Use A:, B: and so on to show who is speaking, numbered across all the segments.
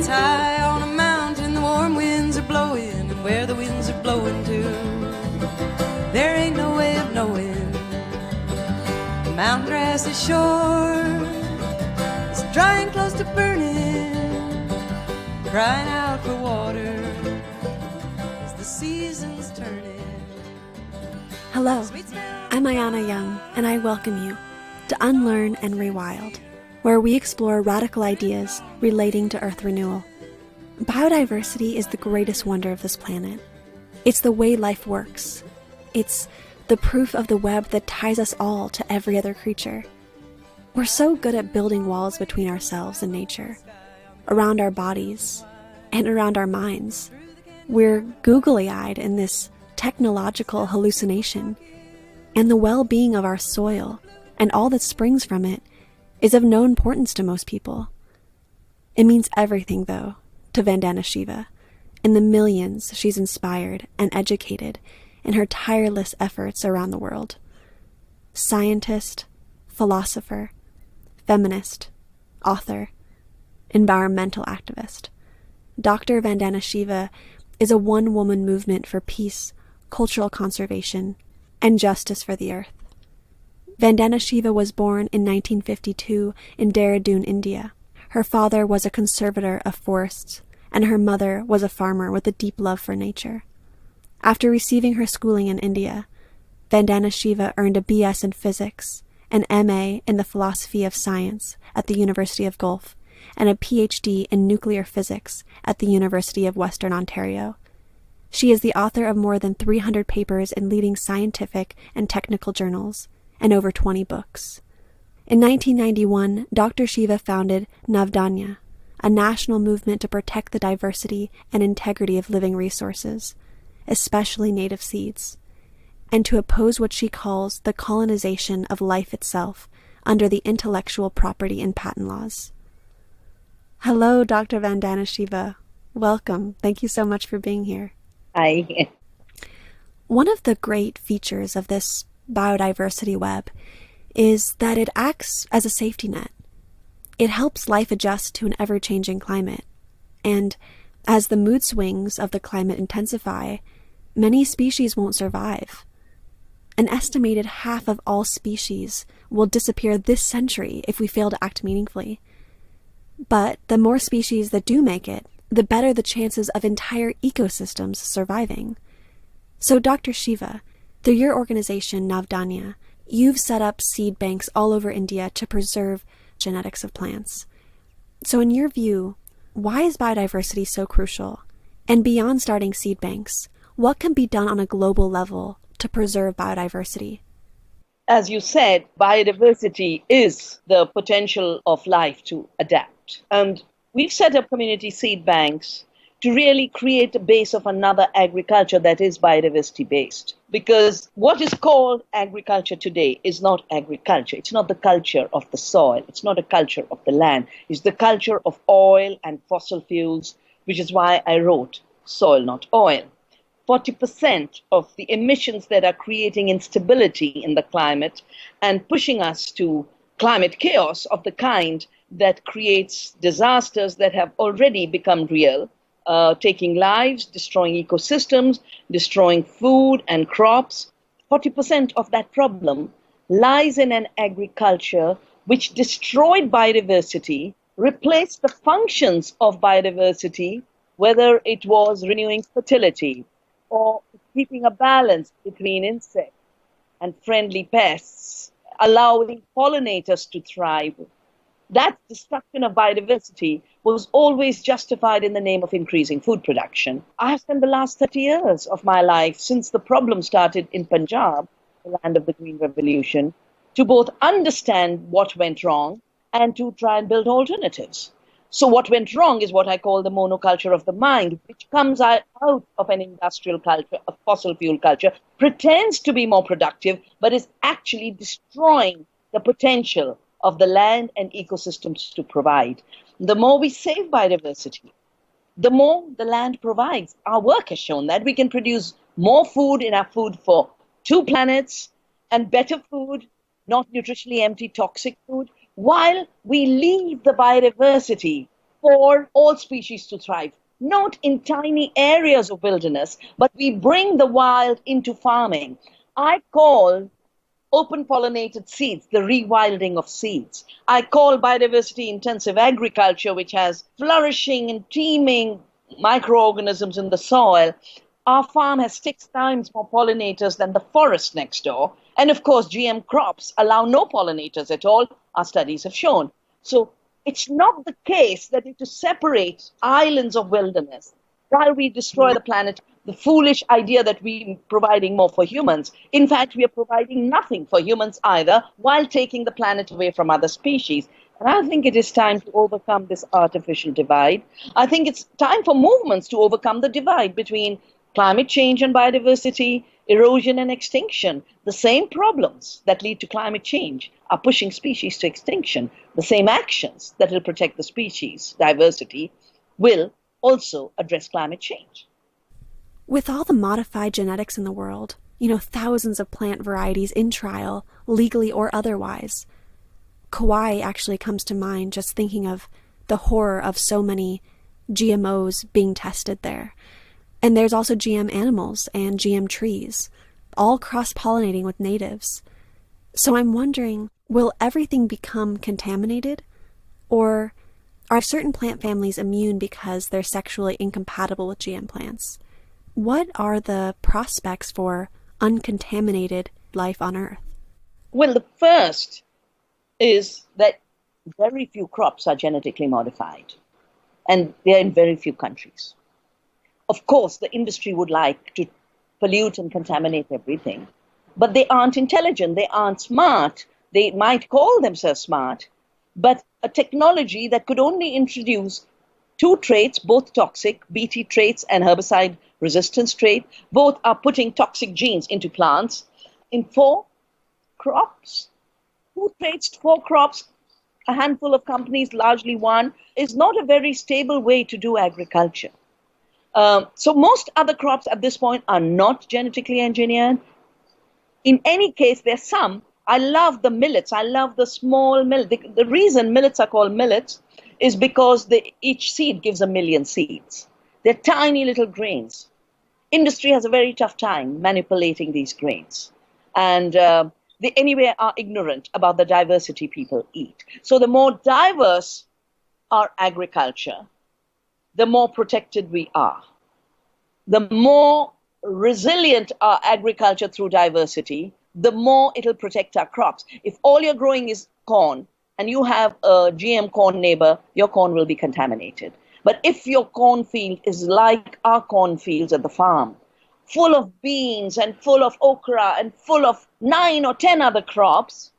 A: It's high on a mountain, the warm winds are blowing, and where the winds are blowing to, there ain't no way of knowing. The mountain grass is short, it's dry and close to burning, crying out for water as the seasons turning.
B: Hello, I'm Ayana Young, and I welcome you to Unlearn and Rewild, where we explore radical ideas relating to Earth renewal. Biodiversity is the greatest wonder of this planet. It's the way life works. It's the proof of the web that ties us all to every other creature. We're so good at building walls between ourselves and nature, around our bodies, and around our minds. We're googly-eyed in this technological hallucination, and the well-being of our soil and all that springs from it is of no importance to most people. It means everything, though, to Vandana Shiva and the millions she's inspired and educated in her tireless efforts around the world. Scientist, philosopher, feminist, author, environmental activist. Dr. Vandana Shiva is a one-woman movement for peace, cultural conservation, and justice for the earth. Vandana Shiva was born in 1952 in Dehradun, India. Her father was a conservator of forests, and her mother was a farmer with a deep love for nature. After receiving her schooling in India, Vandana Shiva earned a BS in physics, an MA in the philosophy of science at the University of Guelph, and a PhD in nuclear physics at the University of Western Ontario. She is the author of more than 300 papers in leading scientific and technical journals, and over 20 books. In 1991, Dr. Shiva founded Navdanya, a national movement to protect the diversity and integrity of living resources, especially native seeds, and to oppose what she calls the colonization of life itself under the intellectual property and patent laws. Hello, Dr. Vandana Shiva. Welcome. Thank you so much for being here.
C: Hi.
B: One of the great features of this biodiversity web is that it acts as a safety net. It helps life adjust to an ever-changing climate. And as the mood swings of the climate intensify, many species won't survive. An estimated half of all species will disappear this century if we fail to act meaningfully. But the more species that do make it, the better the chances of entire ecosystems surviving. So, Dr. Shiva, through your organization, Navdanya, you've set up seed banks all over India to preserve genetics of plants. So in your view, why is biodiversity so crucial? And beyond starting seed banks, what can be done on a global level to preserve biodiversity?
C: As you said, biodiversity is the potential of life to adapt. And we've set up community seed banks to really create a base of another agriculture that is biodiversity based. Because what is called agriculture today is not agriculture. It's not the culture of the soil. It's not a culture of the land. It's the culture of oil and fossil fuels, which is why I wrote Soil Not Oil. 40% of the emissions that are creating instability in the climate and pushing us to climate chaos of the kind that creates disasters that have already become real, taking lives, destroying ecosystems, destroying food and crops. 40% of that problem lies in an agriculture which destroyed biodiversity, replaced the functions of biodiversity, whether it was renewing fertility or keeping a balance between insects and friendly pests, allowing pollinators to thrive. That destruction of biodiversity was always justified in the name of increasing food production. I have spent the last 30 years of my life, since the problem started in Punjab, the land of the Green Revolution, to both understand what went wrong and to try and build alternatives. So what went wrong is what I call the monoculture of the mind, which comes out of an industrial culture, a fossil fuel culture, pretends to be more productive, but is actually destroying the potential of the land and ecosystems to provide. The more we save biodiversity, the more the land provides. Our work has shown that we can produce more food in our food for 2 planets and better food, not nutritionally empty, toxic food, while we leave the biodiversity for all species to thrive, not in tiny areas of wilderness, but we bring the wild into farming. I call open pollinated seeds the rewilding of seeds. I call biodiversity intensive agriculture, which has flourishing and teeming microorganisms in the soil. Our farm has 6 times more pollinators than the forest next door. And of course, GM crops allow no pollinators at all, our studies have shown. So it's not the case that to separate islands of wilderness while we destroy the planet, the foolish idea that we're providing more for humans. In fact, we are providing nothing for humans either, while taking the planet away from other species. And I think it is time to overcome this artificial divide. I think it's time for movements to overcome the divide between climate change and biodiversity, erosion and extinction. The same problems that lead to climate change are pushing species to extinction. The same actions that will protect the species diversity will also address climate change.
B: With all the modified genetics in the world, thousands of plant varieties in trial, legally or otherwise, Kauai actually comes to mind just thinking of the horror of so many GMOs being tested there. And there's also GM animals and GM trees, all cross-pollinating with natives. So I'm wondering, will everything become contaminated? Or are certain plant families immune because they're sexually incompatible with GM plants? What are the prospects for uncontaminated life on Earth?
C: Well, the first is that very few crops are genetically modified, and they're in very few countries. Of course, the industry would like to pollute and contaminate everything, but they aren't intelligent, they aren't smart. They might call themselves smart, but a technology that could only introduce 2 traits, both toxic, Bt traits and herbicide resistance trait, both are putting toxic genes into plants in 4 crops. 2 traits, 4 crops, a handful of companies, largely one, is not a very stable way to do agriculture. So most other crops at this point are not genetically engineered. In any case, there's some. I love the millets. I love the small millet. The reason millets are called millets is because each seed gives 1 million seeds. They're tiny little grains. Industry has a very tough time manipulating these grains. And they anyway are ignorant about the diversity people eat. So the more diverse our agriculture, the more protected we are. The more resilient our agriculture through diversity, the more it'll protect our crops. If all you're growing is corn and you have a GM corn neighbor, your corn will be contaminated. But if your cornfield is like our cornfields at the farm, full of beans and full of okra and full of 9 or 10 other crops,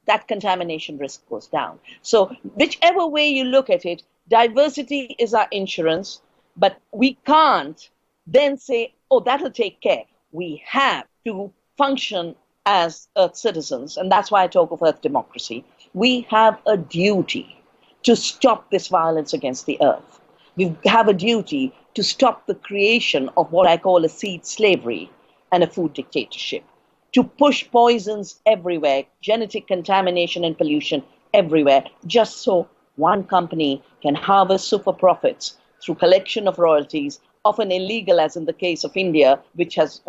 C: that contamination risk goes down. So whichever way you look at it, diversity is our insurance, but we can't then say, oh, that'll take care. We have to function as Earth citizens, and that's why I talk of Earth democracy. We have a duty to stop this violence against the Earth. We have a duty to stop the creation of what I call a seed slavery and a food dictatorship, to push poisons everywhere, genetic contamination and pollution everywhere, just so one company can harvest super profits through collection of royalties, often illegal, as in the case of India, which has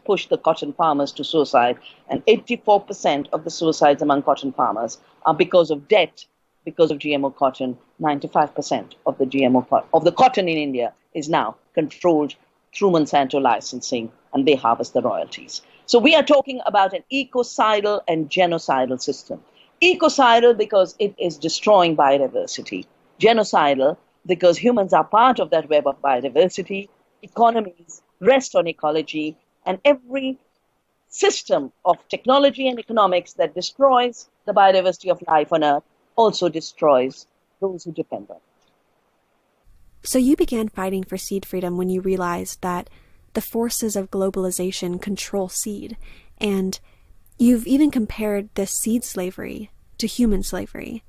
C: pushed the cotton farmers to suicide. And 84% of the suicides among cotton farmers are because of debt, because of GMO cotton. 95% of the cotton in India is now controlled through Monsanto licensing, and they harvest the royalties. So we are talking about an ecocidal and genocidal system. Ecocidal because it is destroying biodiversity. Genocidal because humans are part of that web of biodiversity. Economies rest on ecology, and every system of technology and economics that destroys the biodiversity of life on Earth also destroys those who depend on it.
B: So you began fighting for seed freedom when you realized that the forces of globalization control seed, and you've even compared this seed slavery to human slavery.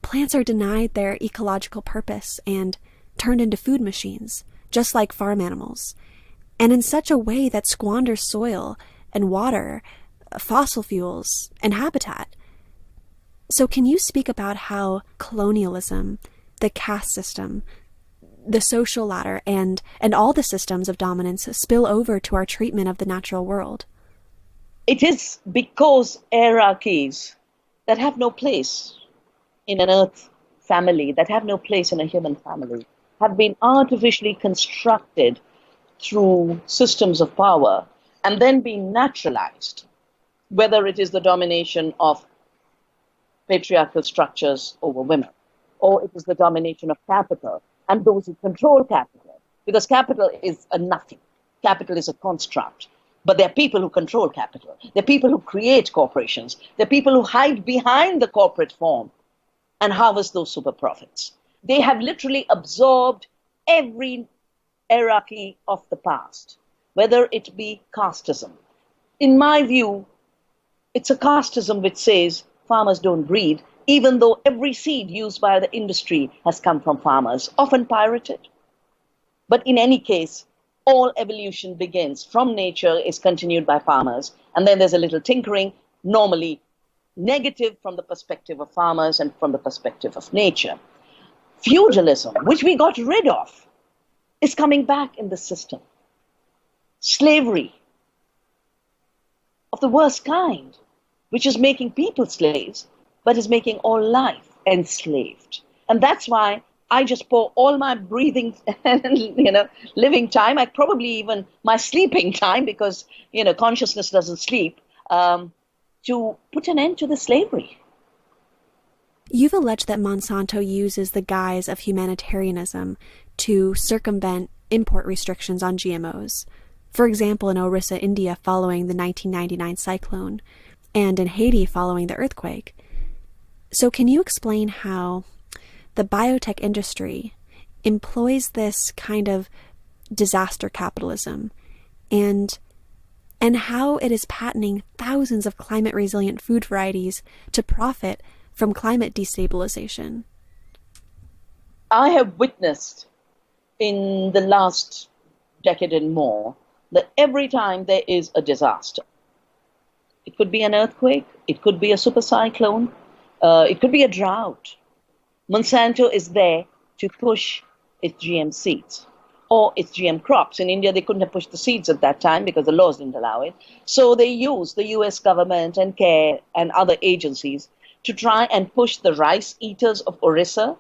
B: Plants are denied their ecological purpose and turned into food machines, just like farm animals, and in such a way that squanders soil and water, fossil fuels, and habitat. So can you speak about how colonialism the caste system, the social ladder, and all the systems of dominance spill over to our treatment of the natural world?
C: It is because hierarchies that have no place in an earth family, that have no place in a human family, have been artificially constructed through systems of power and then been naturalized, whether it is the domination of patriarchal structures over women, or it is the domination of capital and those who control capital, because capital is a nothing. Capital is a construct. But there are people who control capital. There are people who create corporations. There are people who hide behind the corporate form and harvest those super profits. They have literally absorbed every hierarchy of the past, whether it be casteism. In my view, it's a casteism which says farmers don't breed, even though every seed used by the industry has come from farmers, often pirated. But in any case, all evolution begins from nature, is continued by farmers, and then there's a little tinkering, normally negative from the perspective of farmers and from the perspective of nature. Feudalism, which we got rid of, is coming back in the system. Slavery of the worst kind, which is making people slaves, but is making all life enslaved. And that's why I just pour all my breathing and, living time, probably even my sleeping time, because, consciousness doesn't sleep, to put an end to the slavery.
B: You've alleged that Monsanto uses the guise of humanitarianism to circumvent import restrictions on GMOs. For example, in Orissa, India, following the 1999 cyclone, and in Haiti following the earthquake. So can you explain how the biotech industry employs this kind of disaster capitalism and how it is patenting thousands of climate-resilient food varieties to profit from climate destabilization?
C: I have witnessed in the last decade and more that every time there is a disaster, it could be an earthquake, it could be a super cyclone, it could be a drought, Monsanto is there to push its GM seeds or its GM crops. In India, they couldn't have pushed the seeds at that time because the laws didn't allow it. So they used the US government and CARE and other agencies to try and push the rice eaters of Orissa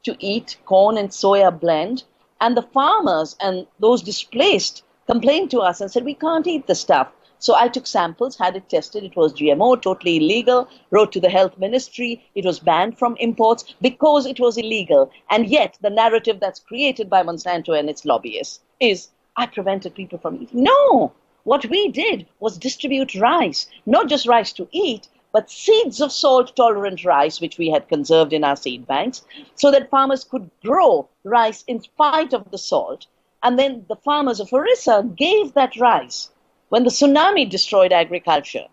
C: to eat corn and soya blend. And the farmers and those displaced complained to us and said, we can't eat the stuff. So I took samples, had it tested. It was GMO, totally illegal, wrote to the health ministry. It was banned from imports because it was illegal. And yet the narrative that's created by Monsanto and its lobbyists is, I prevented people from eating. No, what we did was distribute rice, not just rice to eat, but seeds of salt-tolerant rice, which we had conserved in our seed banks, so that farmers could grow rice in spite of the salt. And then the farmers of Orissa gave that rice. When the tsunami destroyed agriculture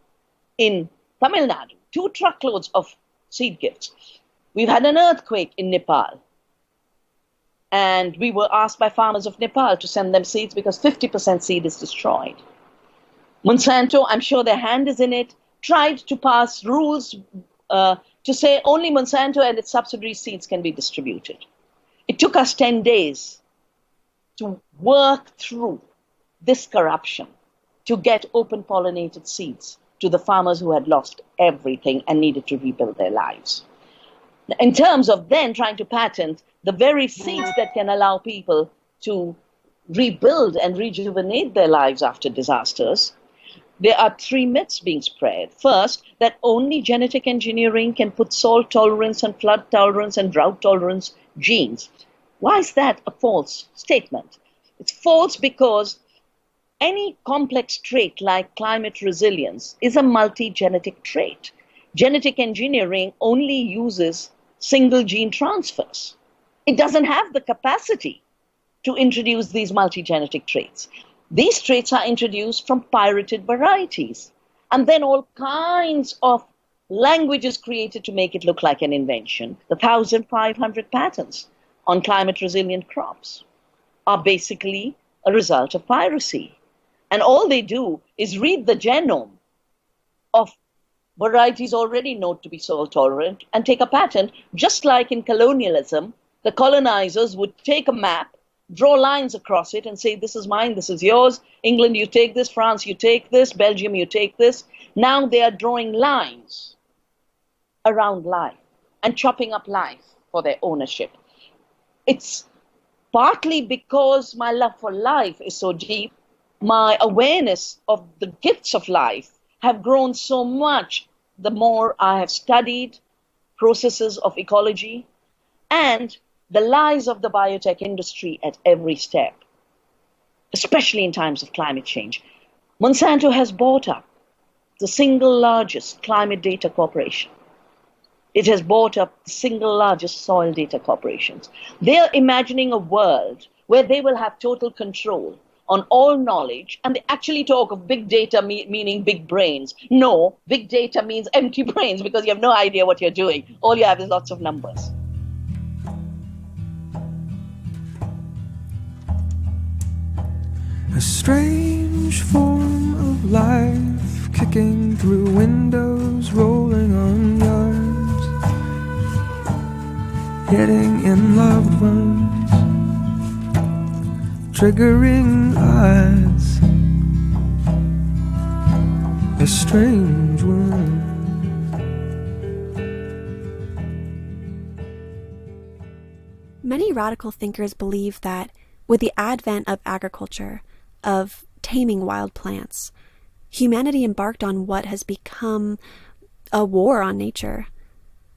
C: in Tamil Nadu, 2 truckloads of seed gifts. We've had an earthquake in Nepal. And we were asked by farmers of Nepal to send them seeds because 50% seed is destroyed. Monsanto, I'm sure their hand is in it, tried to pass rules to say only Monsanto and its subsidiary seeds can be distributed. It took us 10 days to work through this corruption, to get open-pollinated seeds to the farmers who had lost everything and needed to rebuild their lives. In terms of then trying to patent the very seeds that can allow people to rebuild and rejuvenate their lives after disasters, there are 3 myths being spread. First, that only genetic engineering can put salt tolerance and flood tolerance and drought tolerance genes. Why is that a false statement? It's false because any complex trait like climate resilience is a multi-genetic trait. Genetic engineering only uses single gene transfers. It doesn't have the capacity to introduce these multi-genetic traits. These traits are introduced from pirated varieties. And then all kinds of languages created to make it look like an invention. The 1,500 patents on climate resilient crops are basically a result of piracy. And all they do is read the genome of varieties already known to be salt tolerant and take a patent, just like in colonialism, The colonizers would take a map, draw lines across it and say, this is mine, this is yours. England, you take this. France, you take this. Belgium, you take this. Now they are drawing lines around life and chopping up life for their ownership. It's partly because my love for life is so deep. My awareness of the gifts of life have grown so much the more I have studied processes of ecology and the lies of the biotech industry at every step, especially in times of climate change. Monsanto has bought up the single largest climate data corporation. It has bought up the single largest soil data corporations. They are imagining a world where they will have total control on all knowledge, and they actually talk of big data meaning big brains. No, big data means empty brains because you have no idea what you're doing. All you have is lots of numbers.
D: A strange form of life, kicking through windows, rolling on yards, hitting in loved ones, triggering odds. A strange one.
B: Many radical thinkers believe that with the advent of agriculture, of taming wild plants, humanity embarked on what has become a war on nature.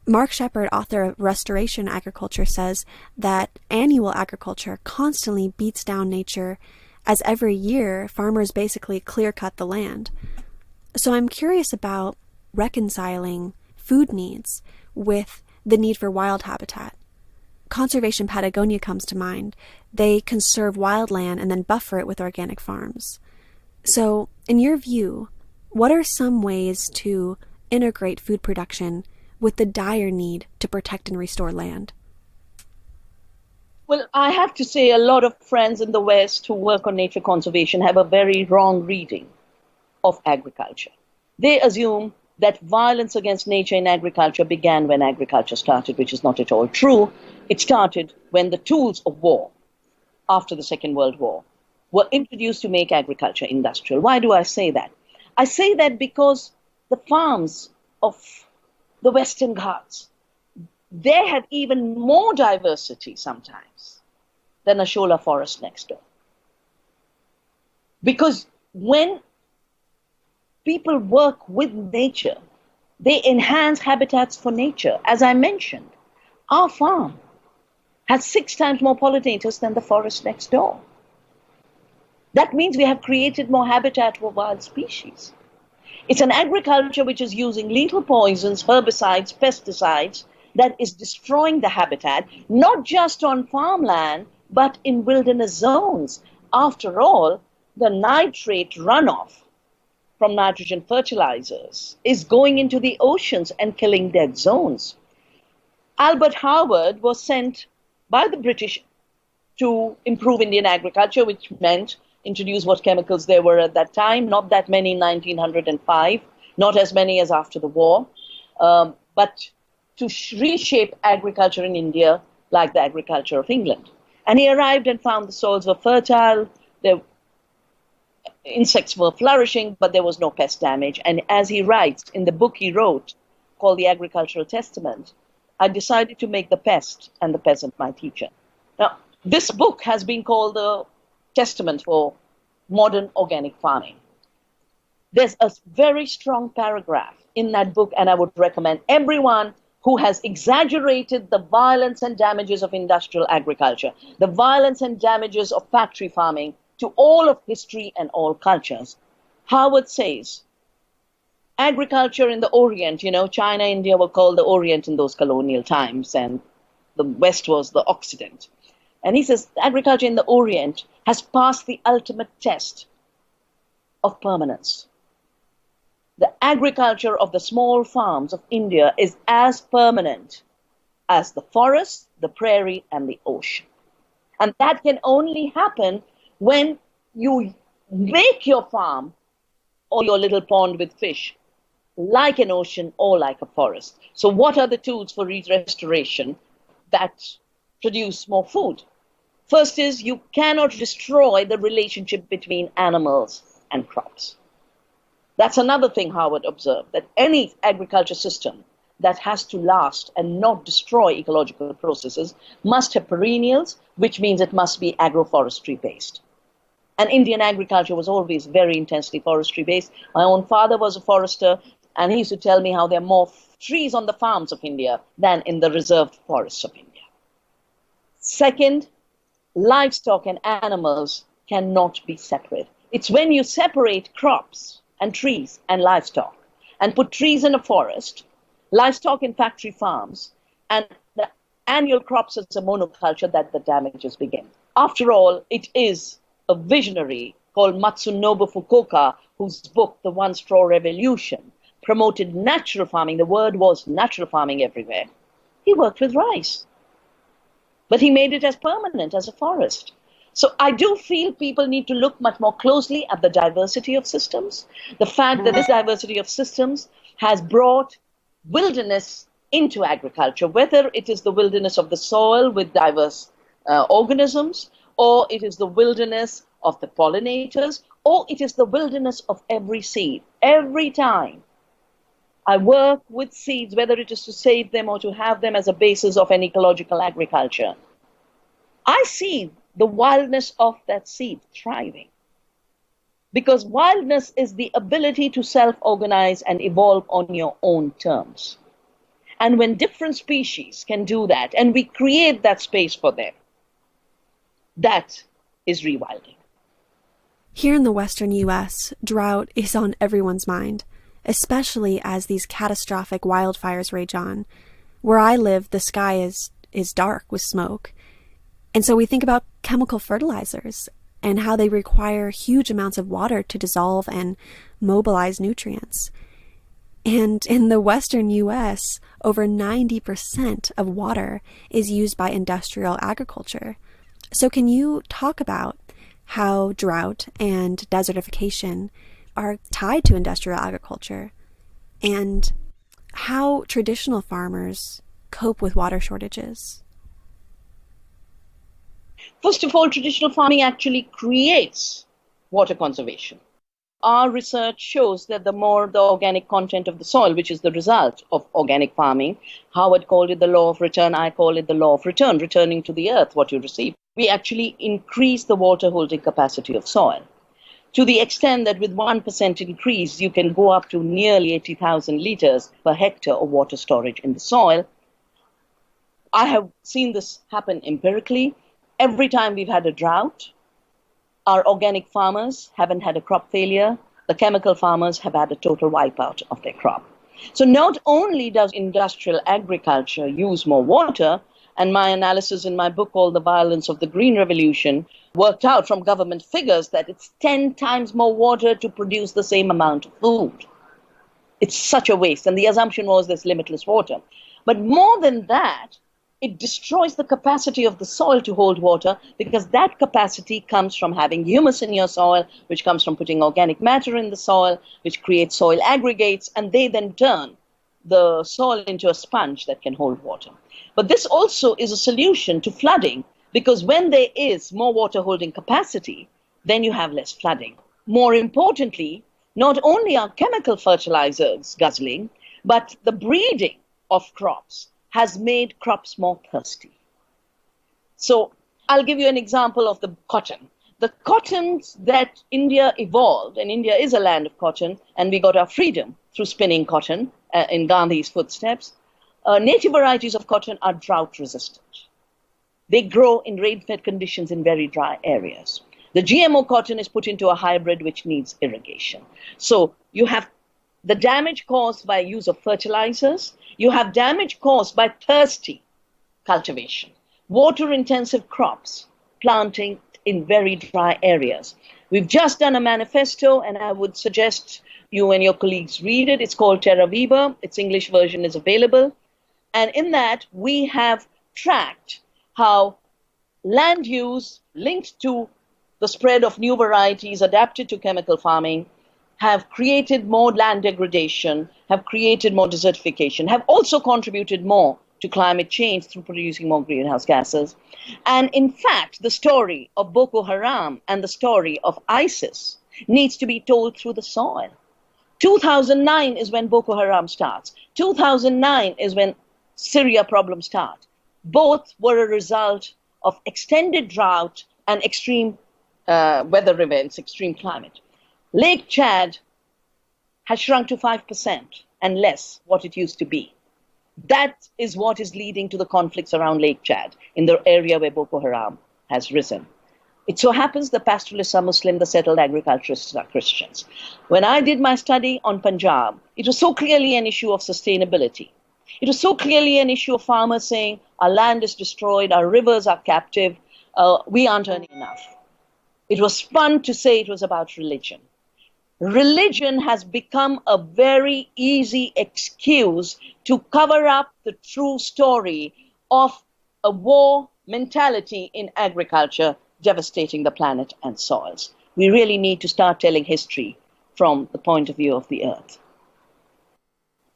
B: Mark Shepard, author of Restoration Agriculture, says that annual agriculture constantly beats down nature as every year farmers basically clear-cut the land. So I'm curious about reconciling food needs with the need for wild habitat. Conservation Patagonia comes to mind. They conserve wildland and then buffer it with organic farms. So, in your view, what are some ways to integrate food production with the dire need to protect and restore land?
C: Well, I have to say a lot of friends in the West who work on nature conservation have a very wrong reading of agriculture. They assume that violence against nature in agriculture began when agriculture started, which is not at all true. It started when the tools of war, after the Second World War, were introduced to make agriculture industrial. Why do I say that? I say that because the farms of the Western Ghats, they have even more diversity sometimes than a shola forest next door. Because when people work with nature, they enhance habitats for nature. As I mentioned, our farm has 6 times more pollinators than the forest next door. That means we have created more habitat for wild species. It's an agriculture which is using lethal poisons, herbicides, pesticides, that is destroying the habitat, not just on farmland, but in wilderness zones. After all, the nitrate runoff from nitrogen fertilizers is going into the oceans and killing dead zones. Albert Howard was sent by the British to improve Indian agriculture, which meant introduce what chemicals there were at that time, not that many in 1905, not as many as after the war, but to reshape agriculture in India like the agriculture of England. And he arrived and found the soils were fertile, the insects were flourishing, but there was no pest damage. And as he writes in the book he wrote, called The Agricultural Testament, I decided to make the pest and the peasant my teacher. Now, this book has been called the testament for modern organic farming. There's a very strong paragraph in that book, and I would recommend everyone who has exaggerated the violence and damages of industrial agriculture, the violence and damages of factory farming to all of history and all cultures. Howard says, agriculture in the Orient, China, India were called the Orient in those colonial times, and the West was the Occident. And he says, agriculture in the Orient has passed the ultimate test of permanence. The agriculture of the small farms of India is as permanent as the forest, the prairie, and the ocean. And that can only happen when you make your farm or your little pond with fish like an ocean or like a forest. So what are the tools for restoration that produce more food. First is you cannot destroy the relationship between animals and crops. That's another thing Howard observed, that any agriculture system that has to last and not destroy ecological processes must have perennials, which means it must be agroforestry based. And Indian agriculture was always very intensely forestry based. My own father was a forester, and he used to tell me how there are more trees on the farms of India than in the reserved forests of India. Second, livestock and animals cannot be separate. It's when you separate crops and trees and livestock and put trees in a forest, livestock in factory farms, and the annual crops as a monoculture that the damages begin. After all, it is a visionary called Matsunobu Fukuoka, whose book, The One Straw Revolution, promoted natural farming. The word was natural farming everywhere. He worked with rice, but he made it as permanent as a forest. So I do feel people need to look much more closely at the diversity of systems, the fact that this diversity of systems has brought wilderness into agriculture, whether it is the wilderness of the soil with diverse organisms, or it is the wilderness of the pollinators, or it is the wilderness of every seed. Every time I work with seeds, whether it is to save them or to have them as a basis of an ecological agriculture, I see the wildness of that seed thriving. Because wildness is the ability to self-organize and evolve on your own terms. And when different species can do that, and we create that space for them, that is rewilding.
B: Here in the Western U.S., drought is on everyone's mind, especially as these catastrophic wildfires rage on. Where I live, the sky is dark with smoke. And so we think about chemical fertilizers and how they require huge amounts of water to dissolve and mobilize nutrients. And in the Western U.S., over 90% of water is used by industrial agriculture. So can you talk about how drought and desertification are tied to industrial agriculture and how traditional farmers cope with water shortages?
C: First of all, traditional farming actually creates water conservation. Our research shows that the more the organic content of the soil, which is the result of organic farming, Howard called it the law of return, I call it the law of return, returning to the earth what you receive. We actually increase the water holding capacity of soil to the extent that with 1% increase, you can go up to nearly 80,000 liters per hectare of water storage in the soil. I have seen this happen empirically. Every time we've had a drought, our organic farmers haven't had a crop failure. The chemical farmers have had a total wipeout of their crop. So not only does industrial agriculture use more water, and my analysis in my book called The Violence of the Green Revolution worked out from government figures that it's 10 times more water to produce the same amount of food. It's such a waste. And the assumption was there's limitless water. But more than that, it destroys the capacity of the soil to hold water, because that capacity comes from having humus in your soil, which comes from putting organic matter in the soil, which creates soil aggregates, and they then turn the soil into a sponge that can hold water. But this also is a solution to flooding, because when there is more water holding capacity, then you have less flooding. More importantly, not only are chemical fertilizers guzzling, but the breeding of crops has made crops more thirsty. So I'll give you an example of the cotton. The cottons that India evolved, and India is a land of cotton, and we got our freedom through spinning cotton in Gandhi's footsteps. Native varieties of cotton are drought resistant. They grow in rain-fed conditions in very dry areas. The GMO cotton is put into a hybrid which needs irrigation. So you have the damage caused by use of fertilizers. You have damage caused by thirsty cultivation, water-intensive crops, planting in very dry areas. We've just done a manifesto, and I would suggest you and your colleagues read it. It's called Terra Viva. Its English version is available. And in that, we have tracked how land use linked to the spread of new varieties adapted to chemical farming have created more land degradation, have created more desertification, have also contributed more to climate change through producing more greenhouse gases. And in fact, the story of Boko Haram and the story of ISIS needs to be told through the soil. 2009 is when Boko Haram starts. 2009 is when Syria problems start. Both were a result of extended drought and extreme weather events, extreme climate. Lake Chad has shrunk to 5% and less what it used to be. That is what is leading to the conflicts around Lake Chad in the area where Boko Haram has risen. It so happens the pastoralists are Muslim, the settled agriculturists are Christians. When I did my study on Punjab, it was so clearly an issue of sustainability. It was so clearly an issue of farmers saying, our land is destroyed, our rivers are captive, we aren't earning enough. It was fun to say it was about religion. Religion has become a very easy excuse to cover up the true story of a war mentality in agriculture devastating the planet and soils. We really need to start telling history from the point of view of the earth.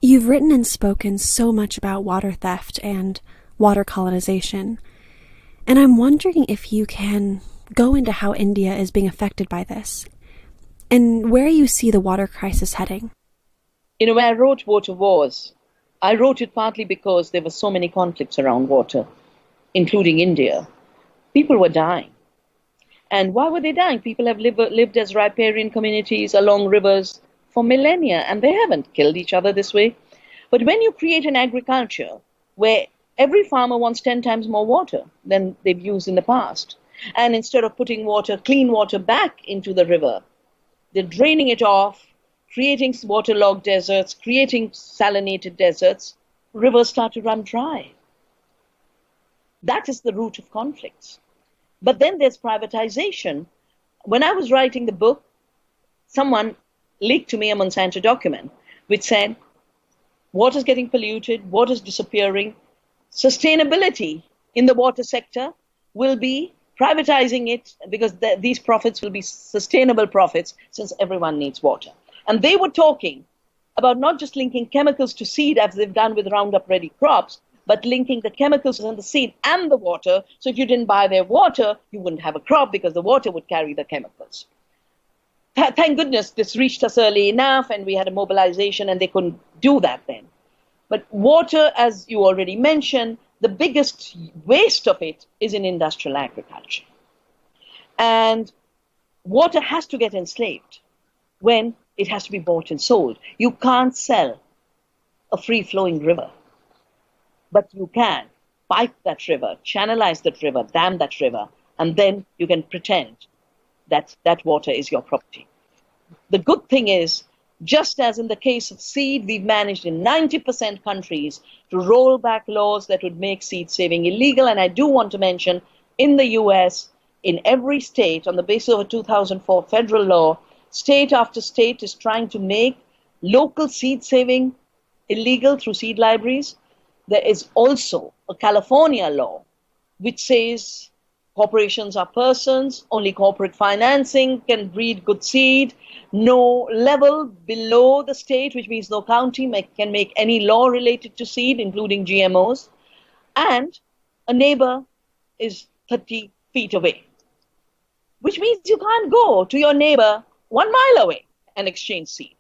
B: You've written and spoken so much about water theft and water colonization, and I'm wondering if you can go into how India is being affected by this and where you see the water crisis heading.
C: You know, when I wrote Water Wars, I wrote it partly because there were so many conflicts around water, including India. People were dying. And why were they dying? People have lived as riparian communities along rivers for millennia, and they haven't killed each other this way. But when you create an agriculture where every farmer wants 10 times more water than they've used in the past, and instead of putting water, clean water back into the river, they're draining it off, creating waterlogged deserts, creating salinated deserts, rivers start to run dry. That is the root of conflicts. But then there's privatization. When I was writing the book, someone leaked to me a Monsanto document which said, water's getting polluted, water's disappearing, sustainability in the water sector will be privatizing it because these profits will be sustainable profits since everyone needs water. And they were talking about not just linking chemicals to seed as they've done with Roundup Ready crops, but linking the chemicals in the seed and the water. So if you didn't buy their water, you wouldn't have a crop because the water would carry the chemicals. Thank goodness this reached us early enough and we had a mobilization and they couldn't do that then. But water, as you already mentioned, the biggest waste of it is in industrial agriculture. And water has to get enslaved when it has to be bought and sold. You can't sell a free-flowing river, but you can pipe that river, channelize that river, dam that river, and then you can pretend that that water is your property. The good thing is, just as in the case of seed, we've managed in 90% countries to roll back laws that would make seed saving illegal. And I do want to mention, in the US, in every state, on the basis of a 2004 federal law, state after state is trying to make local seed saving illegal through seed libraries. There is also a California law which says corporations are persons, only corporate financing can breed good seed. No level below the state, which means no county, can make any law related to seed, including GMOs. And a neighbor is 30 feet away, which means you can't go to your neighbor 1 mile away and exchange seed.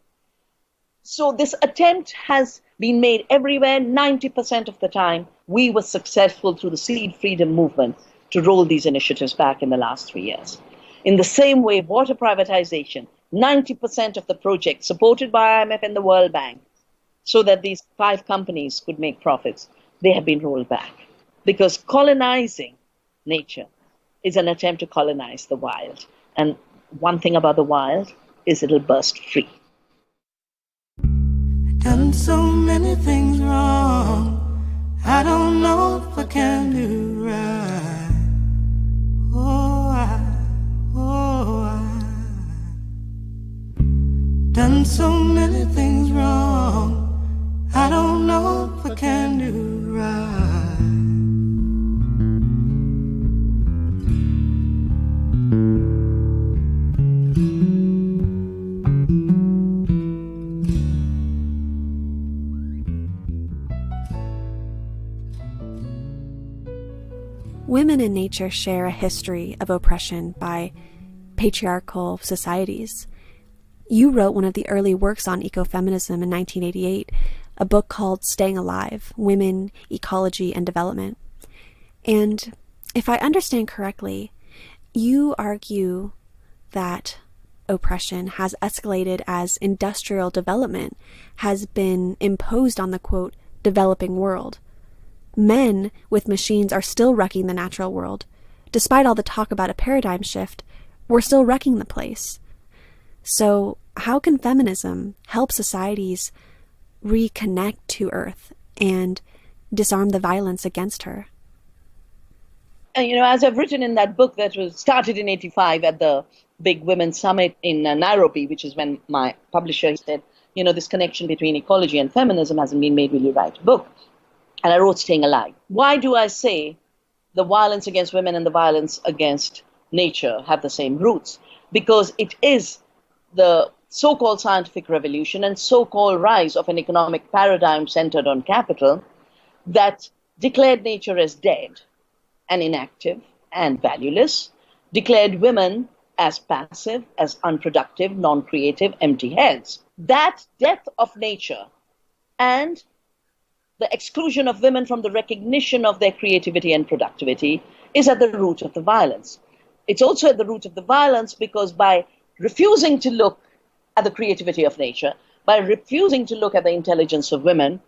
C: So this attempt has been made everywhere. 90% of the time, we were successful through the seed freedom movement to roll these initiatives back in the last 3 years. In the same way, water privatization, 90% of the projects supported by IMF and the World Bank, so that these 5 companies could make profits, they have been rolled back. Because colonizing nature is an attempt to colonize the wild. And one thing about the wild is it'll burst free.
D: Done so many things wrong, I don't know if I can do right. Done so many things wrong, I don't know if I can do right.
B: Women in nature share a history of oppression by patriarchal societies. You wrote one of the early works on ecofeminism in 1988, a book called Staying Alive: Women, Ecology, and Development. And if I understand correctly, you argue that oppression has escalated as industrial development has been imposed on the, quote, developing world. Men with machines are still wrecking the natural world. Despite all the talk about a paradigm shift, we're still wrecking the place. So how can feminism help societies reconnect to Earth and disarm the violence against her?
C: And, as I've written in that book that was started in 85 at the big women's summit in Nairobi, which is when my publisher said, this connection between ecology and feminism hasn't been made, will you write a book? And I wrote Staying Alive. Why do I say the violence against women and the violence against nature have the same roots? Because it is the so-called scientific revolution and so-called rise of an economic paradigm centered on capital that declared nature as dead and inactive and valueless, declared women as passive, as unproductive, non-creative, empty heads. That death of nature and the exclusion of women from the recognition of their creativity and productivity is at the root of the violence. It's also at the root of the violence because by refusing to look at the creativity of nature, by refusing to look at the intelligence of women,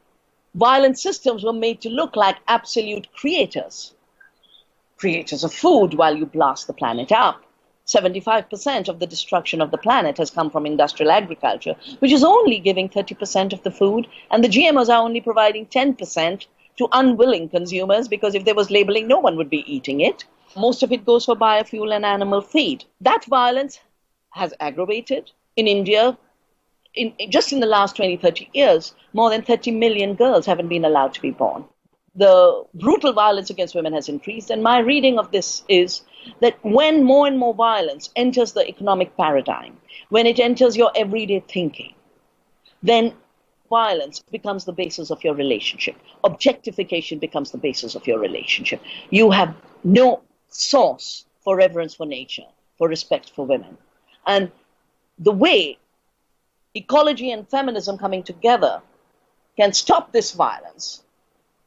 C: violent systems were made to look like absolute creators. Creators of food while you blast the planet up. 75% of the destruction of the planet has come from industrial agriculture, which is only giving 30% of the food, and the GMOs are only providing 10% to unwilling consumers, because if there was labeling, no one would be eating it. Most of it goes for biofuel and animal feed. That violence has aggravated. In India, just in the last 20, 30 years, more than 30 million girls haven't been allowed to be born. The brutal violence against women has increased, and my reading of this is that when more and more violence enters the economic paradigm, when it enters your everyday thinking, then violence becomes the basis of your relationship. Objectification becomes the basis of your relationship. You have no source for reverence for nature, for respect for women. And the way ecology and feminism coming together can stop this violence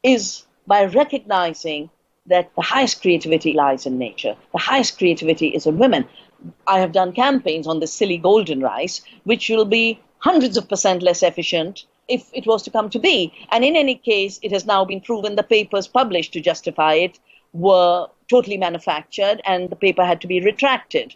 C: is by recognizing that the highest creativity lies in nature. The highest creativity is in women. I have done campaigns on this silly golden rice, which will be hundreds of % less efficient if it was to come to be. And in any case, it has now been proven the papers published to justify it were totally manufactured, and the paper had to be retracted.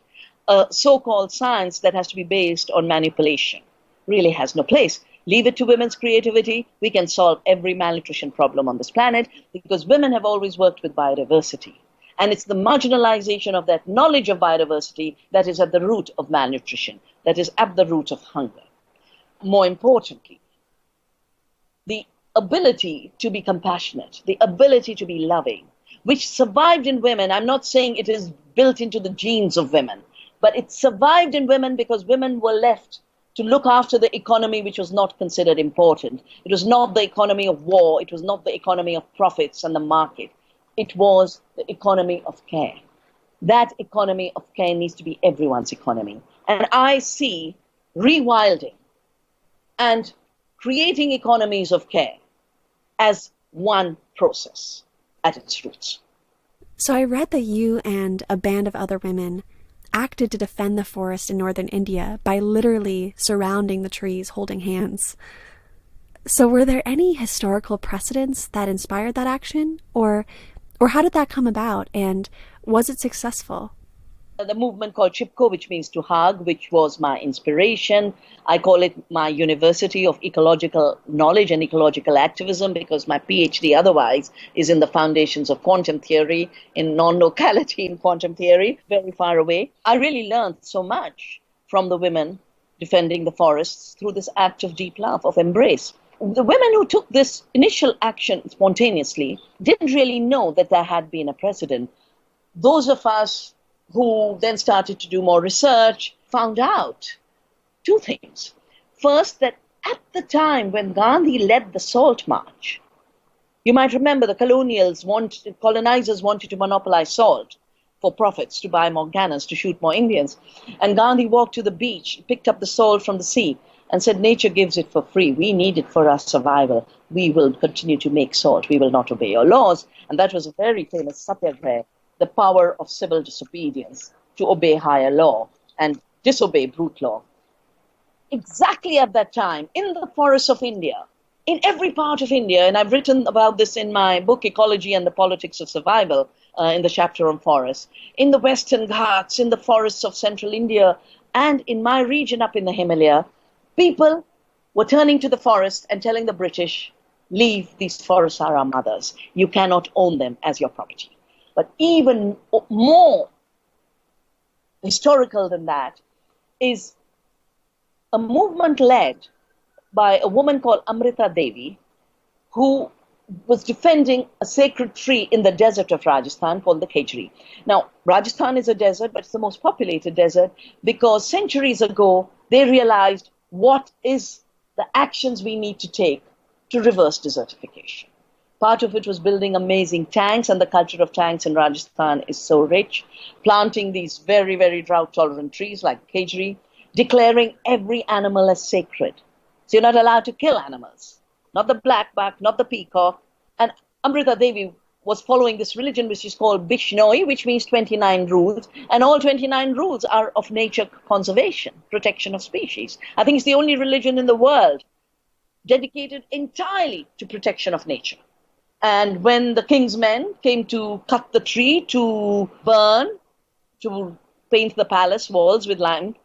C: So-called science that has to be based on manipulation really has no place. Leave it to women's creativity. We can solve every malnutrition problem on this planet because women have always worked with biodiversity. And it's the marginalization of that knowledge of biodiversity that is at the root of malnutrition, that is at the root of hunger. More importantly, the ability to be compassionate, the ability to be loving, which survived in women. I'm not saying it is built into the genes of women, but it survived in women because women were left to look after the economy which was not considered important. It was not the economy of war. It was not the economy of profits and the market. It was the economy of care. That economy of care needs to be everyone's economy. And I see rewilding and creating economies of care as one process at its roots.
B: So I read that you and a band of other women acted to defend the forest in northern India by literally surrounding the trees, holding hands. So were there any historical precedents that inspired that action? Or how did that come about, and was it successful?
C: The movement called Chipko, which means to hug, which was my inspiration. I call it my University of Ecological Knowledge and Ecological Activism because my PhD otherwise is in the foundations of quantum theory, in non-locality in quantum theory, very far away. I really learned so much from the women defending the forests through this act of deep love, of embrace. The women who took this initial action spontaneously didn't really know that there had been a precedent. Those of us who then started to do more research, found out two things. First, that at the time when Gandhi led the Salt March, You might remember the colonizers wanted to monopolize salt for profits, to buy more cannons, to shoot more Indians. And Gandhi walked to the beach, picked up the salt from the sea, and said, nature gives it for free. We need it for our survival. We will continue to make salt. We will not obey your laws. And that was a very famous satyagraha, the power of civil disobedience, to obey higher law and disobey brute law. Exactly at that time, in the forests of India, in every part of India, and I've written about this in my book, Ecology and the Politics of Survival, in the chapter on forests, in the Western Ghats, in the forests of central India, and in my region up in the Himalaya, people were turning to the forest and telling the British, leave, these forests are our mothers. You cannot own them as your property. But even more historical than that is a movement led by a woman called Amrita Devi, who was defending a sacred tree in the desert of Rajasthan called the Khejri. Now, Rajasthan is a desert, but it's the most populated desert because centuries ago, they realized what is the actions we need to take to reverse desertification. Part of it was building amazing tanks, and the culture of tanks in Rajasthan is so rich, planting these very, very drought-tolerant trees like Khejri, declaring every animal as sacred. So you're not allowed to kill animals, not the blackbuck, not the peacock. And Amrita Devi was following this religion which is called Bishnoi, which means 29 rules. And all 29 rules are of nature conservation, protection of species. I think it's the only religion in the world dedicated entirely to protection of nature. And when the king's men came to cut the tree, to burn, to paint the palace walls with lime,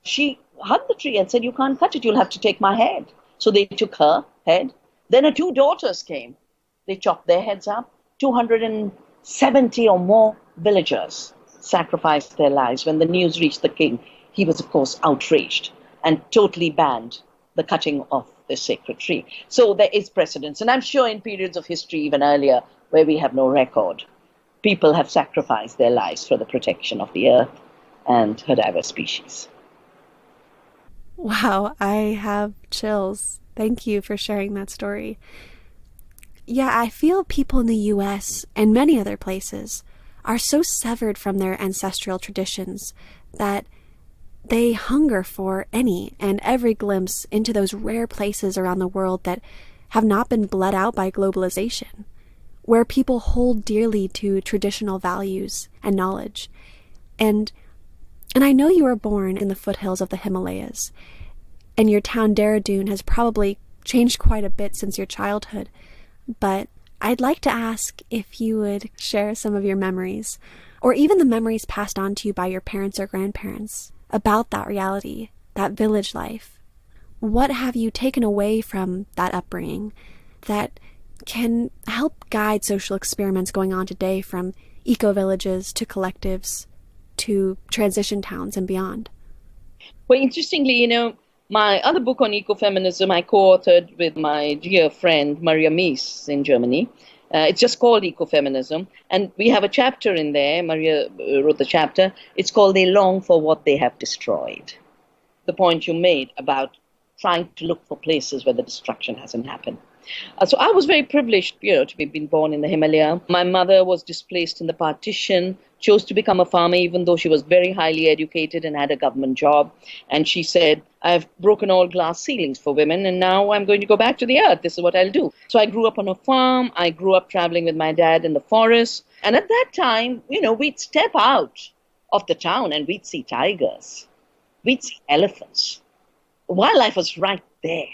C: she hugged the tree and said, you can't cut it, you'll have to take my head. So they took her head. Then her two daughters came. They chopped their heads up. 270 or more villagers sacrificed their lives. When the news reached the king, he was, of course, outraged and totally banned the cutting of the sacred tree. So there is precedence. And I'm sure in periods of history, even earlier, where we have no record, people have sacrificed their lives for the protection of the earth and her diverse species.
B: Wow, I have chills. Thank you for sharing that story. Yeah, I feel people in the US and many other places are so severed from their ancestral traditions that they hunger for any and every glimpse into those rare places around the world that have not been bled out by globalization, where people hold dearly to traditional values and knowledge. And I know you were born in the foothills of the Himalayas, and your town Dehradun has probably changed quite a bit since your childhood, but I'd like to ask if you would share some of your memories, or even the memories passed on to you by your parents or grandparents, about that reality, that village life. What have you taken away from that upbringing that can help guide social experiments going on today, from eco-villages to collectives to transition towns and beyond?
C: Well, interestingly, my other book on ecofeminism I co-authored with my dear friend Maria Mies in Germany. It's just called Ecofeminism. And we have a chapter in there. Maria wrote the chapter. It's called They Long for What They Have Destroyed. The point you made about trying to look for places where the destruction hasn't happened. So I was very privileged, to be been born in the Himalaya. My mother was displaced in the partition, chose to become a farmer, even though she was very highly educated and had a government job. And she said, I've broken all glass ceilings for women, and now I'm going to go back to the earth. This is what I'll do. So I grew up on a farm. I grew up traveling with my dad in the forest. And at that time, we'd step out of the town and we'd see tigers. We'd see elephants. Wildlife was right there.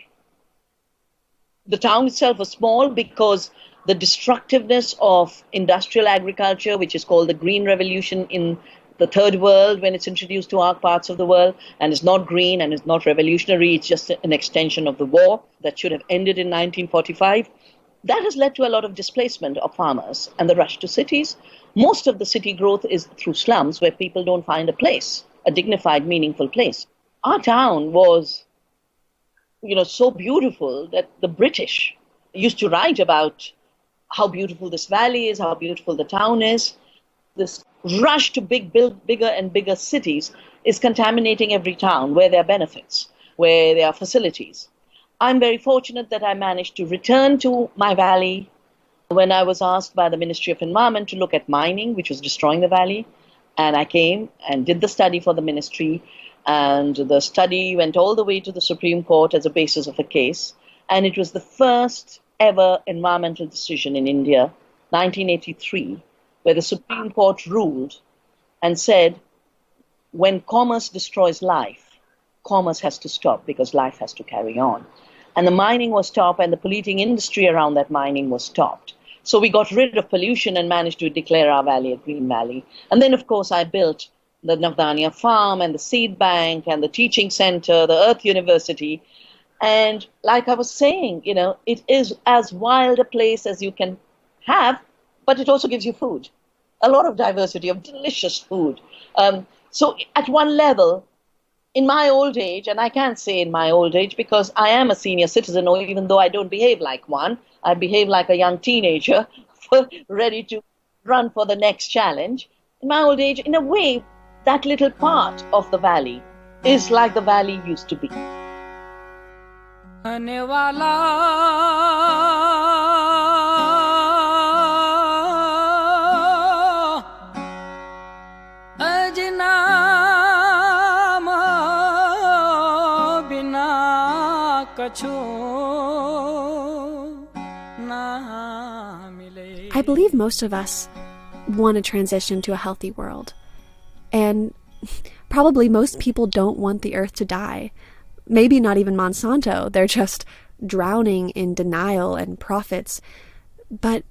C: The town itself was small because the destructiveness of industrial agriculture, which is called the Green Revolution in the Third World when it's introduced to our parts of the world, and it's not green and it's not revolutionary, it's just an extension of the war that should have ended in 1945. That has led to a lot of displacement of farmers and the rush to cities. Most of the city growth is through slums where people don't find a place, a dignified, meaningful place. Our town was so beautiful that the British used to write about how beautiful this valley is, how beautiful the town is. This rush to build bigger and bigger cities is contaminating every town where there are benefits, where there are facilities. I'm very fortunate that I managed to return to my valley, When I was asked by the Ministry of Environment to look at mining, which was destroying the valley, and I came and did the study for the ministry, and the study went all the way to the Supreme Court as a basis of a case, and it was the first ever environmental decision in India, 1983, where the Supreme Court ruled and said, when commerce destroys life, commerce has to stop because life has to carry on. And the mining was stopped, and the polluting industry around that mining was stopped. So we got rid of pollution and managed to declare our valley a green valley. And then, of course, I built the Navdanya farm and the seed bank and the teaching center, the Earth University. And like I was saying, it is as wild a place as you can have, but it also gives you food. A lot of diversity of delicious food. So at one level, in my old age, and I can't say in my old age because I am a senior citizen, or even though I don't behave like one, I behave like a young teenager ready to run for the next challenge. In my old age, in a way, that little part of the valley is like the valley used to be.
B: I believe most of us want to transition to a healthy world. And probably most people don't want the earth to die. Maybe not even Monsanto. They're just drowning in denial and profits. But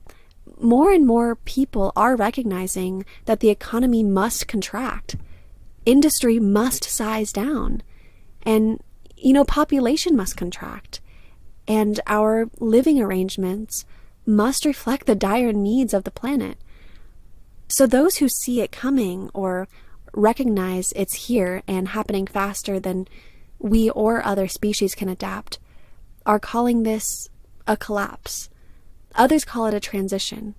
B: more and more people are recognizing that the economy must contract. Industry must size down. And, population must contract. And our living arrangements must reflect the dire needs of the planet. So those who see it coming or recognize it's here and happening faster than we or other species can adapt are calling this a collapse. Others call it a transition.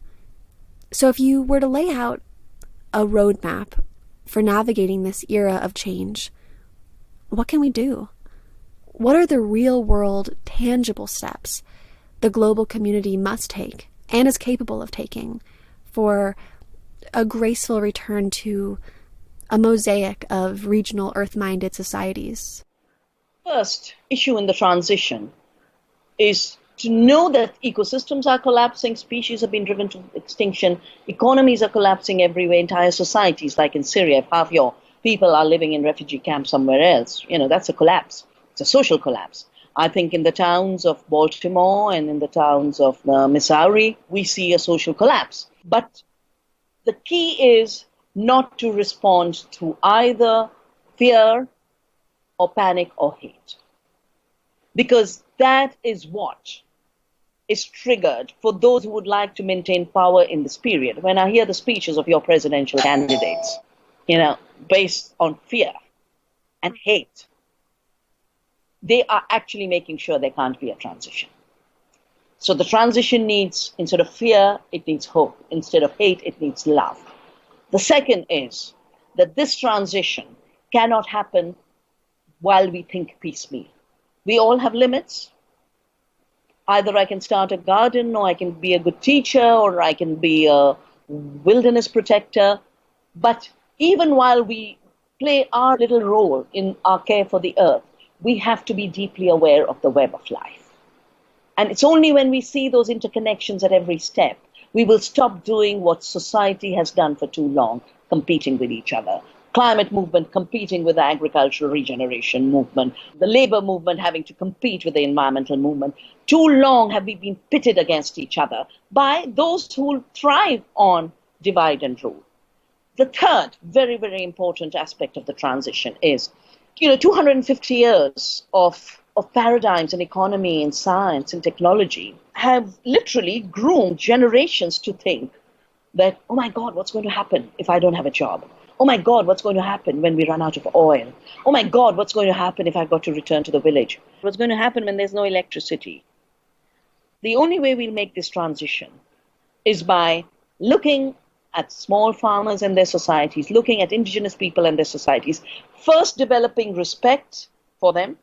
B: So if you were to lay out a roadmap for navigating this era of change, what can we do? What are the real-world, tangible steps the global community must take and is capable of taking for a graceful return to a mosaic of regional earth-minded societies?
C: First issue in the transition is to know that ecosystems are collapsing, species have been driven to extinction, economies are collapsing everywhere, entire societies, like in Syria, if half your people are living in refugee camps somewhere else, that's a collapse. It's a social collapse. I think in the towns of Baltimore and in the towns of Missouri, we see a social collapse. But the key is not to respond to either fear or panic or hate. Because that is what is triggered for those who would like to maintain power in this period. When I hear the speeches of your presidential candidates, based on fear and hate, they are actually making sure there can't be a transition. So the transition needs, instead of fear, it needs hope. Instead of hate, it needs love. The second is that this transition cannot happen while we think piecemeal. We all have limits. Either I can start a garden, or I can be a good teacher, or I can be a wilderness protector. But even while we play our little role in our care for the earth, we have to be deeply aware of the web of life. And it's only when we see those interconnections at every step, we will stop doing what society has done for too long, competing with each other. Climate movement competing with the agricultural regeneration movement, the labor movement having to compete with the environmental movement. Too long have we been pitted against each other by those who thrive on divide and rule. The third very, very important aspect of the transition is 250 years of paradigms in economy, in science, in technology have literally groomed generations to think that, oh my God, what's going to happen if I don't have a job? Oh my God, what's going to happen when we run out of oil? Oh my God, what's going to happen if I've got to return to the village? What's going to happen when there's no electricity? The only way we'll make this transition is by looking at small farmers and their societies, looking at indigenous people and their societies, first developing respect for them,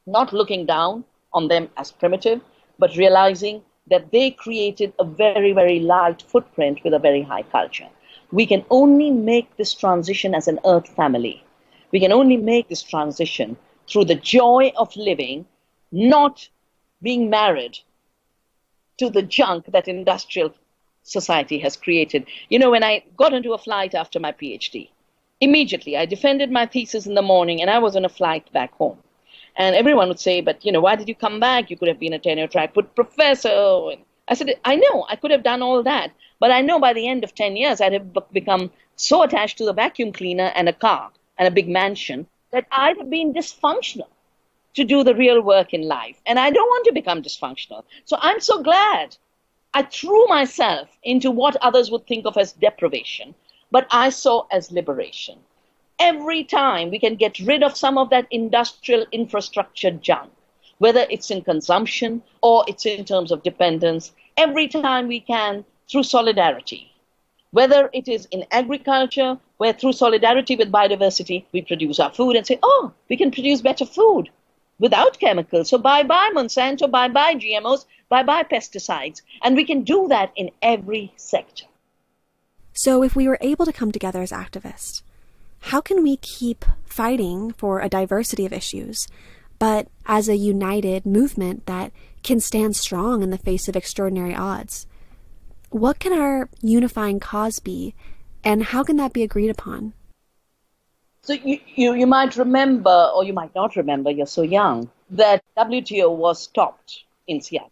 C: not looking down on them as primitive, but realizing that they created a very, very light footprint with a very high culture. We can only make this transition as an earth family. We can only make this transition through the joy of living, not being married to the junk that industrial society has created. You know, when I got into a flight after my PhD, immediately I defended my thesis in the morning and I was on a flight back home. And everyone would say, but, you know, why did you come back? You could have been a tenure track but professor. And I said, I know, I could have done all that. But I know by the end of 10 years, I'd have become so attached to the vacuum cleaner and a car and a big mansion that I'd have been dysfunctional to do the real work in life. And I don't want to become dysfunctional. So I'm so glad I threw myself into what others would think of as deprivation, but I saw as liberation. Every time we can get rid of some of that industrial infrastructure junk, whether it's in consumption or it's in terms of dependence, every time we can, through solidarity, whether it is in agriculture, where through solidarity with biodiversity, we produce our food and say, oh, we can produce better food without chemicals. So bye-bye Monsanto, bye-bye GMOs, bye-bye pesticides. And we can do that in every sector.
B: So if we were able to come together as activists, how can we keep fighting for a diversity of issues, but as a united movement that can stand strong in the face of extraordinary odds? What can our unifying cause be, and how can that be agreed upon?
C: So you might remember, or you might not remember, you're so young, that WTO was stopped in Seattle.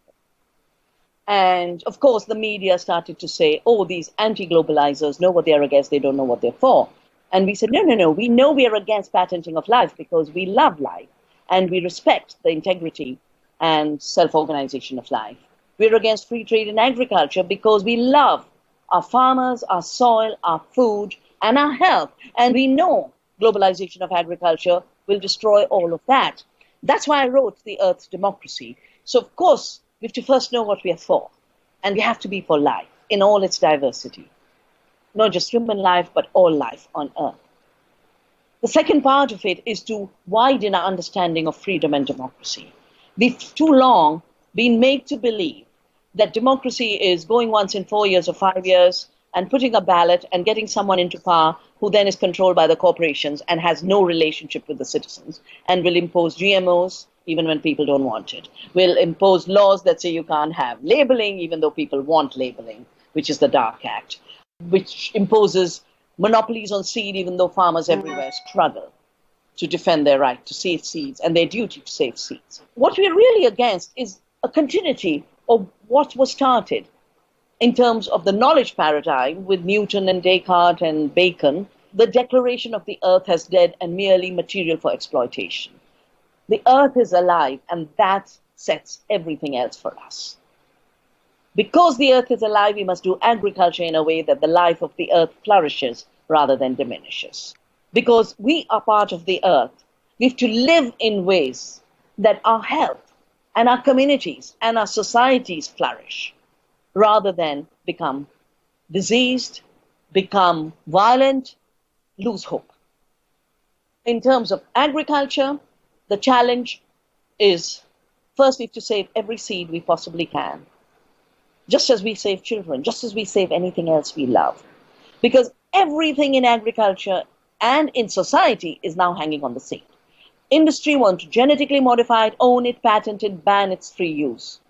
C: And of course, the media started to say, oh, these anti-globalizers know what they're against, they don't know what they're for. And we said, no, we know we are against patenting of life because we love life and we respect the integrity and self-organization of life. We're against free trade in agriculture because we love our farmers, our soil, our food, and our health. And we know globalization of agriculture will destroy all of that. That's why I wrote The Earth's Democracy. So, of course, we have to first know what we are for. And we have to be for life in all its diversity. Not just human life, but all life on Earth. The second part of it is to widen our understanding of freedom and democracy. We've too long been made to believe that democracy is going once in 4 years or 5 years and putting a ballot and getting someone into power who then is controlled by the corporations and has no relationship with the citizens and will impose GMOs even when people don't want it, will impose laws that say you can't have labeling even though people want labeling, which is the Dark Act, which imposes monopolies on seed even though farmers everywhere struggle to defend their right to save seeds and their duty to save seeds. What we're really against is a continuity of what was started in terms of the knowledge paradigm with Newton and Descartes and Bacon, the declaration of the earth as dead and merely material for exploitation. The earth is alive, and that sets everything else for us. Because the earth is alive, we must do agriculture in a way that the life of the earth flourishes rather than diminishes. Because we are part of the earth, we have to live in ways that our health and our communities and our societies flourish, rather than become diseased, become violent, lose hope. In terms of agriculture, the challenge is, first we have to save every seed we possibly can, just as we save children, just as we save anything else we love. Because everything in agriculture and in society is now hanging on the seed. Industry wants to genetically modify it, own it, patent it, ban its free use.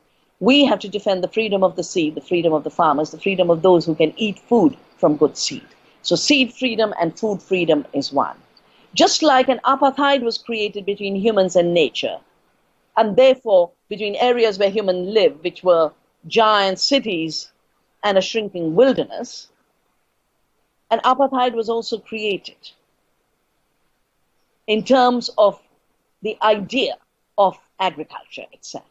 C: We have to defend the freedom of the seed, the freedom of the farmers, the freedom of those who can eat food from good seed. So seed freedom and food freedom is one. Just like an apartheid was created between humans and nature, and therefore between areas where humans live, which were giant cities and a shrinking wilderness, an apartheid was also created in terms of the idea of agriculture itself.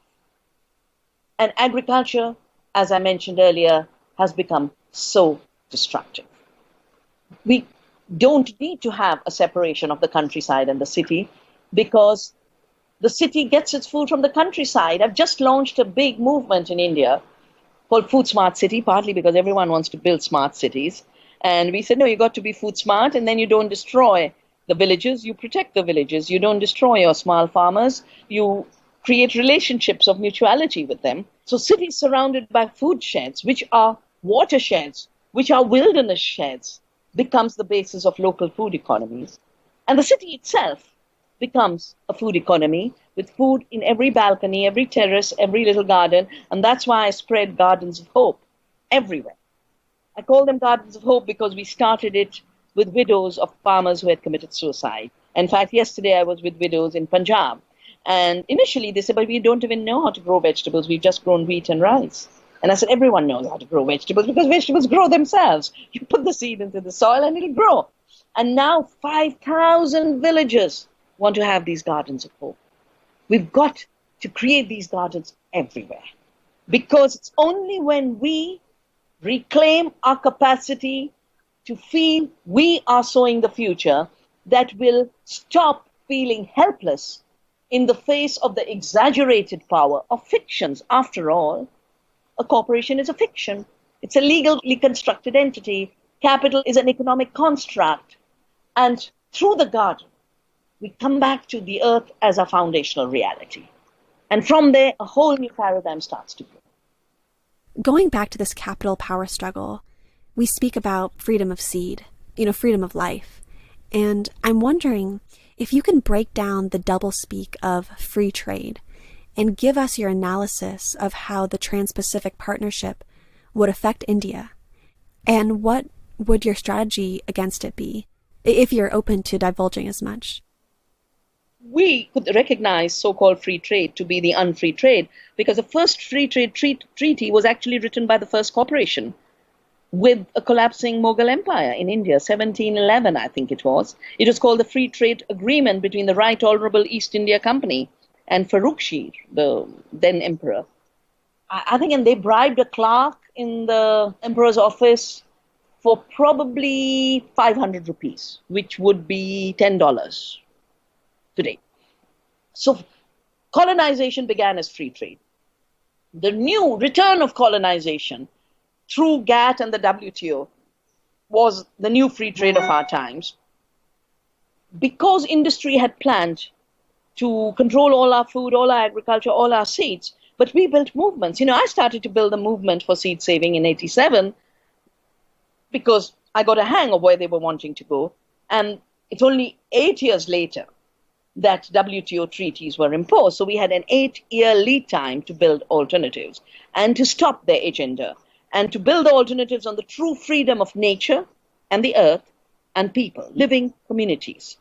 C: And agriculture, as I mentioned earlier, has become so destructive. We don't need to have a separation of the countryside and the city because the city gets its food from the countryside. I've just launched a big movement in India called Food Smart City, partly because everyone wants to build smart cities. And we said, no, you've got to be food smart, and then you don't destroy the villages, you protect the villages, you don't destroy your small farmers, you create relationships of mutuality with them, So cities surrounded by food sheds, which are watersheds, which are wilderness sheds, becomes the basis of local food economies. And the city itself becomes a food economy with food in every balcony, every terrace, every little garden. And that's why I spread gardens of hope everywhere. I call them gardens of hope because we started it with widows of farmers who had committed suicide. In fact, yesterday I was with widows in Punjab. And initially they said, but we don't even know how to grow vegetables. We've just grown wheat and rice. And I said, everyone knows how to grow vegetables because vegetables grow themselves. You put the seed into the soil and it'll grow. And now 5,000 villagers want to have these gardens of hope. We've got to create these gardens everywhere. Because it's only when we reclaim our capacity to feel we are sowing the future that will stop feeling helpless in the face of the exaggerated power of fictions. After all, a corporation is a fiction. It's a legally constructed entity. Capital is an economic construct. And through the garden, we come back to the earth as a foundational reality. And from there, a whole new paradigm starts to grow.
B: Going back to this capital power struggle, we speak about freedom of seed, freedom of life. And I'm wondering if you can break down the doublespeak of free trade and give us your analysis of how the Trans-Pacific Partnership would affect India. And what would your strategy against it be, if you're open to divulging as much?
C: We could recognize so-called free trade to be the unfree trade because the first free trade treaty was actually written by the first corporation with a collapsing Mughal Empire in India, 1711, I think it was. It was called the Free Trade Agreement between the Right Honorable East India Company and Farrukhshir, the then emperor. I think, and they bribed a clerk in the emperor's office for probably 500 rupees, which would be $10 today. So colonization began as free trade. The new return of colonization through GATT and the WTO was the new free trade of our times. Because industry had planned to control all our food, all our agriculture, all our seeds, but we built movements. I started to build a movement for seed saving in 87 because I got a hang of where they were wanting to go. And it's only 8 years later that WTO treaties were imposed. So we had an 8-year lead time to build alternatives and to stop their agenda and to build the alternatives on the true freedom of nature and the earth and people, living communities,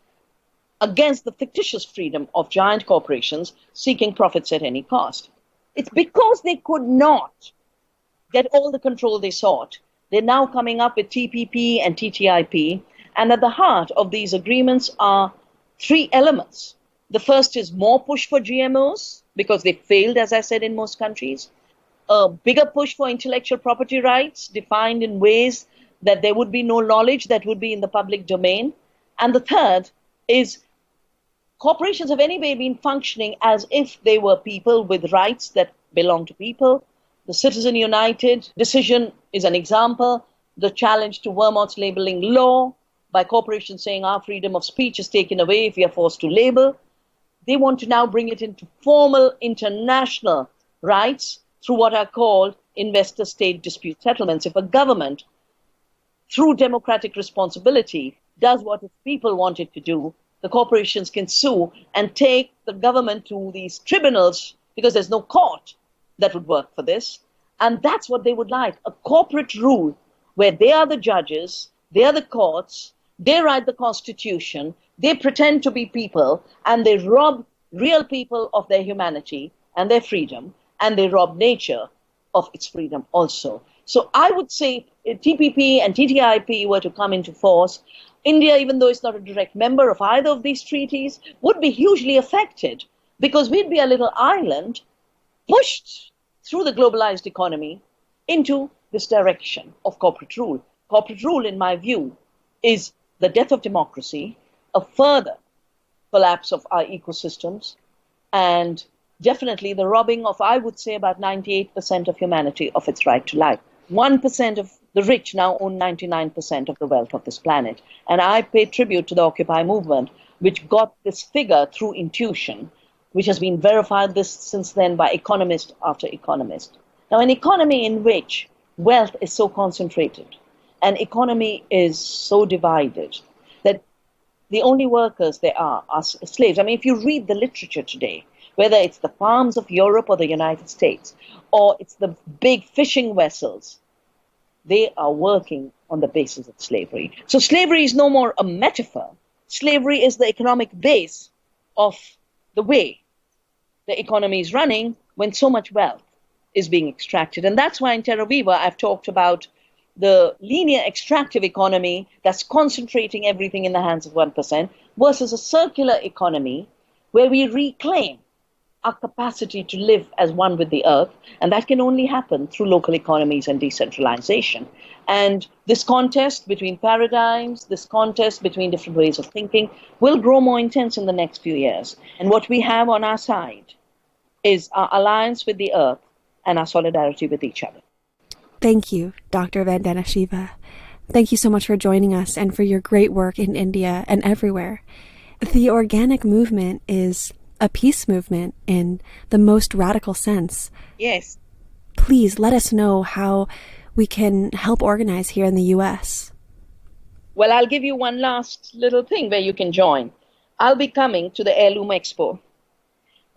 C: against the fictitious freedom of giant corporations seeking profits at any cost. It's because they could not get all the control they sought. They're now coming up with TPP and TTIP, and at the heart of these agreements are 3 elements. The first is more push for GMOs, because they failed, as I said, in most countries. A bigger push for intellectual property rights, defined in ways that there would be no knowledge that would be in the public domain. And the third is corporations have anyway been functioning as if they were people with rights that belong to people. The Citizen United decision is an example. The challenge to Vermont's labeling law by corporations saying our freedom of speech is taken away if we are forced to label. They want to now bring it into formal international rights through what are called investor-state dispute settlements. If a government, through democratic responsibility, does what its people want it to do, the corporations can sue and take the government to these tribunals because there's no court that would work for this. And that's what they would like, a corporate rule where they are the judges, they are the courts, they write the constitution, they pretend to be people, and they rob real people of their humanity and their freedom, and they rob nature of its freedom also. So I would say if TPP and TTIP were to come into force, India, even though it's not a direct member of either of these treaties, would be hugely affected because we'd be a little island pushed through the globalized economy into this direction of corporate rule. Corporate rule, in my view, is the death of democracy, a further collapse of our ecosystems, and definitely the robbing of, I would say, about 98% of humanity of its right to life. 1% of the rich now own 99% of the wealth of this planet. And I pay tribute to the Occupy movement, which got this figure through intuition. which has been verified this since then by economist after economist. Now, an economy in which wealth is so concentrated, an economy is so divided, that the only workers there are slaves. I mean, if you read the literature today, whether it's the farms of Europe or the United States, or it's the big fishing vessels, they are working on the basis of slavery. So slavery is no more a metaphor. Slavery is the economic base of the way the economy is running when so much wealth is being extracted. And that's why in Terra Viva I've talked about the linear extractive economy that's concentrating everything in the hands of 1% versus a circular economy where we reclaim our capacity to live as one with the earth, and that can only happen through local economies and decentralization. And this contest between paradigms, this contest between different ways of thinking will grow more intense in the next few years. And what we have on our side is our alliance with the earth and our solidarity with each other.
B: Thank you, Dr. Vandana Shiva. Thank you so much for joining us and for your great work in India and everywhere. The organic movement is a peace movement in the most radical sense.
C: Yes.
B: Please let us know how we can help organize here in the U.S.
C: Well, I'll give you one last little thing where you can join. I'll be coming to the Heirloom Expo,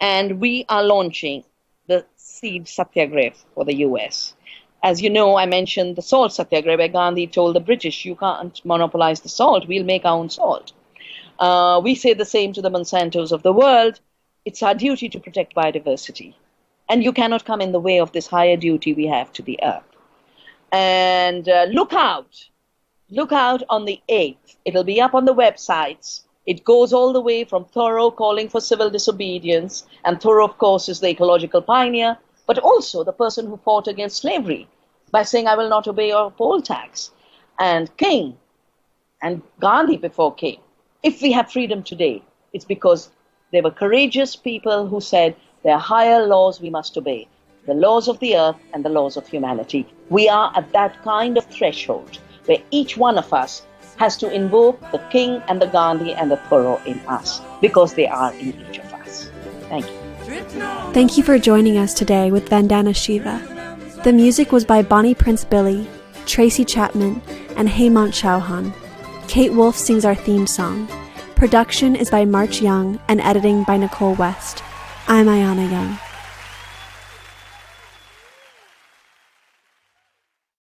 C: and we are launching the Seed Satyagraha for the U.S. As you know, I mentioned the salt satyagraha where Gandhi told the British, you can't monopolize the salt, we'll make our own salt. We say the same to the Monsantos of the world. It's our duty to protect biodiversity. And you cannot come in the way of this higher duty we have to the earth. And look out on the 8th. It'll be up on the websites. It goes all the way from Thoreau calling for civil disobedience, and Thoreau, of course, is the ecological pioneer, but also the person who fought against slavery by saying, I will not obey your poll tax. And King, and Gandhi before King. If we have freedom today, it's because there were courageous people who said there are higher laws we must obey, the laws of the earth and the laws of humanity. We are at that kind of threshold where each one of us has to invoke the King and the Gandhi and the Thoreau in us, because they are in each of us. Thank you.
B: Thank you for joining us today with Vandana Shiva. The music was by Bonnie Prince Billy, Tracy Chapman, and Hemant Chauhan. Kate Wolf sings our theme song. Production is by March Young and editing by Nicole West. I'm Ayana Young.